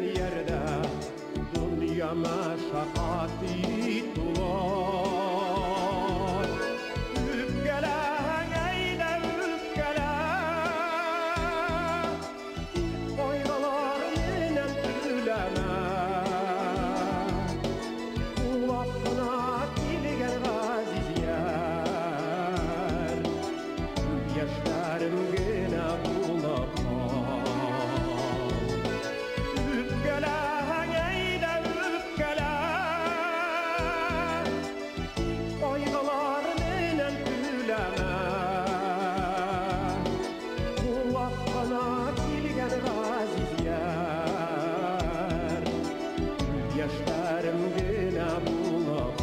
diyen yerde dünya meşakkati dolar. Üfkelen eyle üfkelen, oygalar menen tüleme. Kulakına kilgen gaziz yer, yaşlarım gene bulak. Üfkelen eyle üfkelen, oygalar menen tüleme. Kulakına kilgen gaziz yer, yaşlarım gene bulak.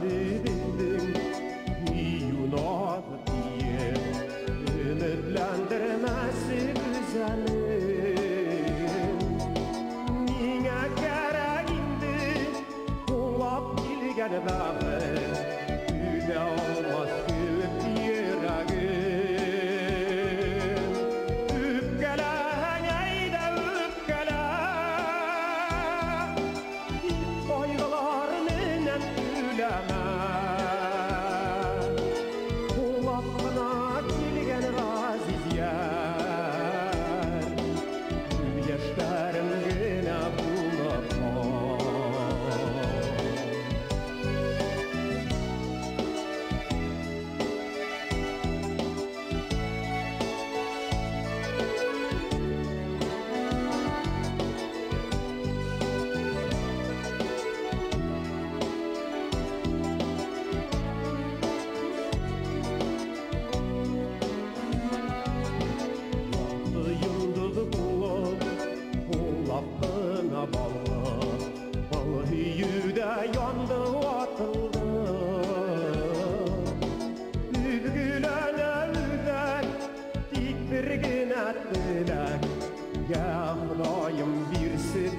Bildim Yunus diye ümitlendirmesi güzelim. Nine gerek indi kulak bilgen bağı, üde olmaz küt yüreğim. Üfkelen eyle üfkelen, oygalar menen tüleme. Kulakına kilgen gaziz yer, yaşlarım gene bulak. Kulakına bağlı, balı yüde yandı atıldı. Üzgülene üzek, dik bir günet dilek, yahlayım bir süt